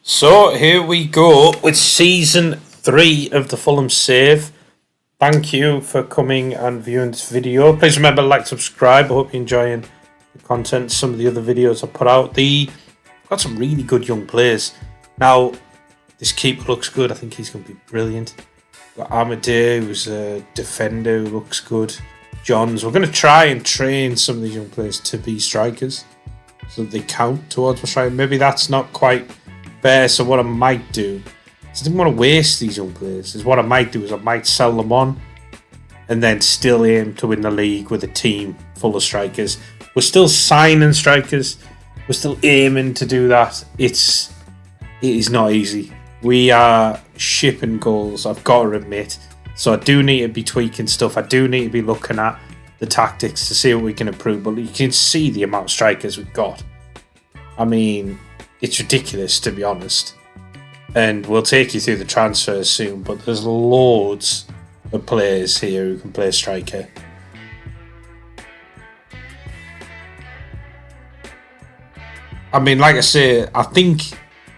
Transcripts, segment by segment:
So here we go with season 3 of the Fulham Save. Thank you for coming and viewing this video. Please remember to like, subscribe. I hope you're enjoying the content. Some of the other videos I put out. I've got some really good young players. Now, this keeper looks good. I think he's going to be brilliant. We've got Amadou, who's a defender who looks good. Johns. We're going to try and train some of these young players to be strikers, so that they count towards my strike. Maybe that's not quite fair. So what I might do is I didn't want to waste these young players. What I might do is I might sell them on and then still aim to win the league with a team full of strikers. We're still signing strikers. We're still aiming to do that. It is not easy. We are shipping goals, I've got to admit. So I do need to be tweaking stuff. I do need to be looking at the tactics to see what we can improve. But you can see the amount of strikers we've got. I mean, it's ridiculous, to be honest. And we'll take you through the transfers soon. But there's loads of players here who can play striker. I mean, like I say, I think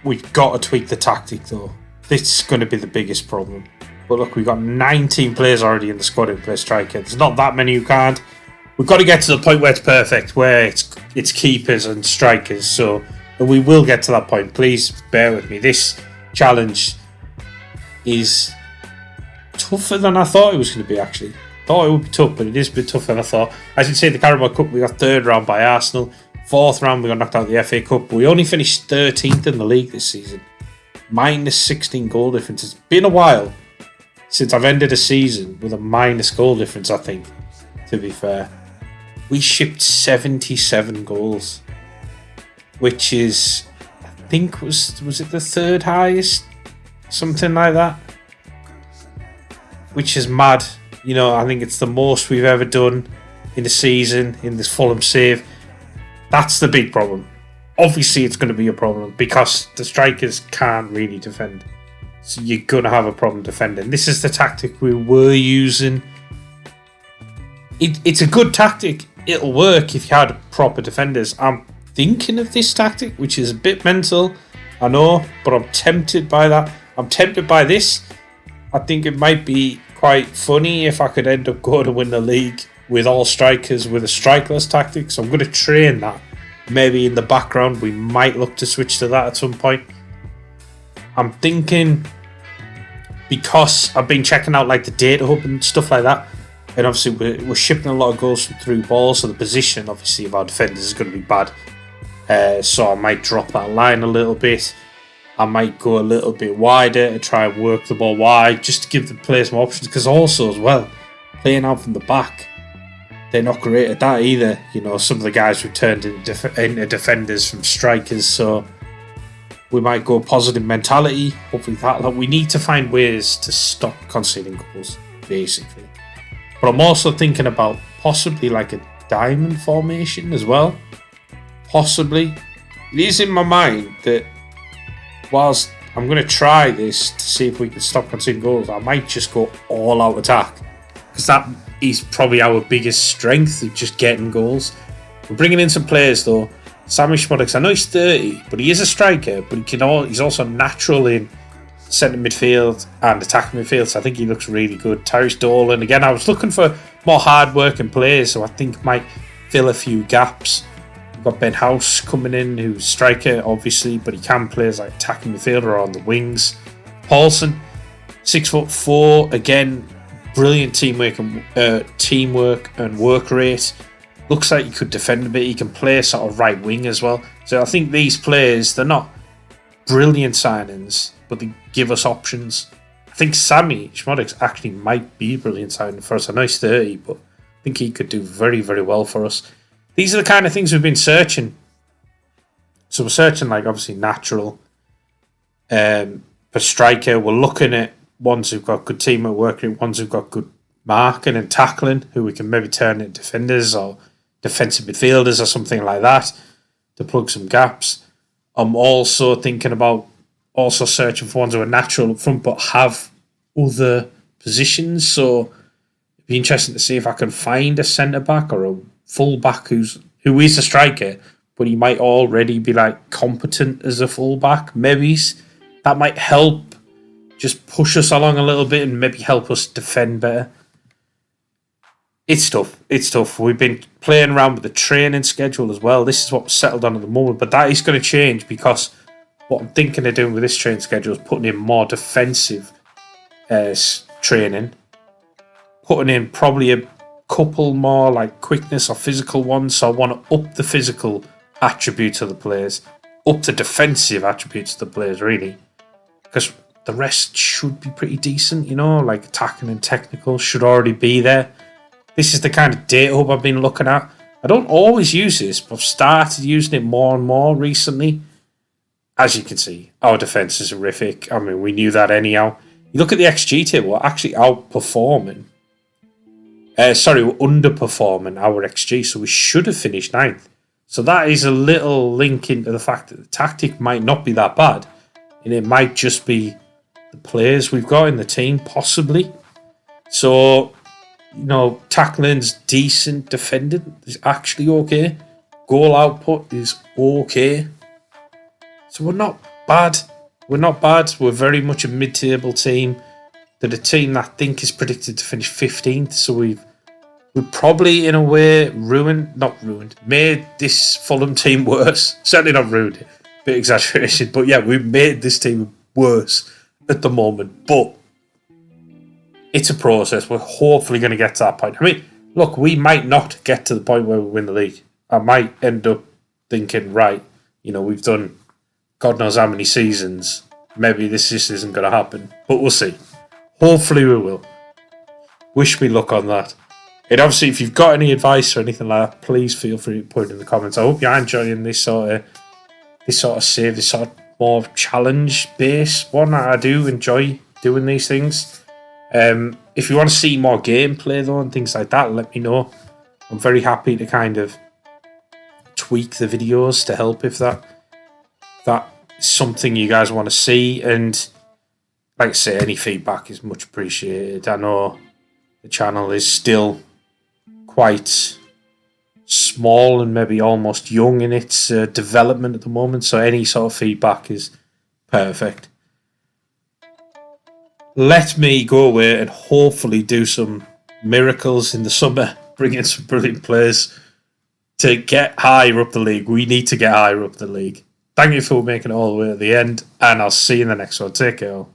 we've got to tweak the tactic, though. This is going to be the biggest problem. But look, we've got 19 players already in the squad who play striker. There's not that many who can't. We've got to get to the point where it's perfect, where it's keepers and strikers. And we will get to that point. Please bear with me. This challenge is tougher than I thought it was going to be, actually. Thought it would be tough, but it is a bit tougher than I thought. As you can see, the Carabao Cup, we got third round by Arsenal. Fourth round, we got knocked out of the FA Cup. We only finished 13th in the league this season. Minus 16 goal difference. It's been a while since I've ended a season with a minus goal difference, I think, to be fair. We shipped 77 goals, which is, I think, was it the third highest? Something like that. Which is mad. You know, I think it's the most we've ever done in a season in this Fulham Save. That's the big problem. Obviously, it's going to be a problem because the strikers can't really defend. So you're going to have a problem defending. This is the tactic we were using. It's a good tactic. It'll work if you had proper defenders. I'm thinking of this tactic, which is a bit mental, I know, but I'm tempted by that. I'm tempted by this. I think it might be quite funny if I could end up going to win the league with all strikers with a strikerless tactic. So I'm going to train that. Maybe in the background, we might look to switch to that at some point. I'm thinking, because I've been checking out like the data hub and stuff like that, and obviously we're shipping a lot of goals from through balls, so the position obviously of our defenders is going to be bad. So I might drop that line a little bit. I might go a little bit wider to try and work the ball wide, just to give the players more options. Because also as well, playing out from the back, they're not great at that either. You know, some of the guys we've turned into defenders from strikers, so we might go positive mentality. Hopefully that. We need to find ways to stop conceding goals, basically. But I'm also thinking about possibly like a diamond formation as well. Possibly. It is in my mind that whilst I'm going to try this to see if we can stop conceding goals, I might just go all out attack. Because that is probably our biggest strength, is just getting goals. We're bringing in some players though. Sammy Schmodix, I know he's 30, but he is a striker, but he's also natural in centre midfield and attacking midfield, so I think he looks really good. Tyrese Dolan, again, I was looking for more hard-working players, so I think might fill a few gaps. We've got Ben House coming in, who's striker, obviously, but he can play as like attacking midfielder or on the wings. Paulson, 6'4", again, brilliant teamwork and work rate. Looks like he could defend a bit. He can play sort of right wing as well. So I think these players, they're not brilliant signings, but they give us options. I think Sammy Schmodix actually might be a brilliant signing for us. I know he's 30, but I think he could do very, very well for us. These are the kind of things we've been searching. So we're searching like obviously natural. For striker, we're looking at ones who've got good teamwork working, ones who've got good marking and tackling, who we can maybe turn into defenders or defensive midfielders or something like that to plug some gaps. I'm also thinking about searching for ones who are natural up front but have other positions. So it'd be interesting to see if I can find a centre back or a full back who is a striker but he might already be like competent as a fullback. Maybe that might help just push us along a little bit and maybe help us defend better. It's tough. It's tough. We've been playing around with the training schedule as well. This is what we're settled on at the moment, but that is going to change because what I'm thinking of doing with this training schedule is putting in more defensive training, putting in probably a couple more like quickness or physical ones. So I want to up the physical attributes of the players, up the defensive attributes of the players, really, because the rest should be pretty decent, you know, like attacking and technical should already be there. This is the kind of data hub I've been looking at. I don't always use this, but I've started using it more and more recently. As you can see, our defense is horrific. I mean, we knew that anyhow. You look at the XG table, we're actually outperforming. We're underperforming our XG, so we should have finished 9th. So that is a little link into the fact that the tactic might not be that bad, and it might just be the players we've got in the team, possibly. So, you know, tackling's decent, defending is actually okay. Goal output is okay. So we're not bad. We're not bad. We're very much a mid-table team. They're a team that I think is predicted to finish 15th. So we've probably, in a way, made this Fulham team worse. Certainly not ruined it. Bit exaggeration. But yeah, we've made this team worse at the moment. But it's a process. We're hopefully going to get to that point. I mean, look, we might not get to the point where we win the league. I might end up thinking, right, you know, we've done God knows how many seasons. Maybe this just isn't going to happen. But we'll see. Hopefully we will. Wish me luck on that. And obviously, if you've got any advice or anything like that, please feel free to put it in the comments. I hope you're enjoying this sort of more challenge-based one. I do enjoy doing these things. If you want to see more gameplay though and things like that, let me know. I'm very happy to kind of tweak the videos to help if that is something you guys want to see. And like I say, any feedback is much appreciated. I know the channel is still quite small and maybe almost young in its development at the moment, so any sort of feedback is perfect. Let me go away and hopefully do some miracles in the summer, bring in some brilliant players to get higher up the league. We need to get higher up the league. Thank you for making it all the way to the end, and I'll see you in the next one. Take care.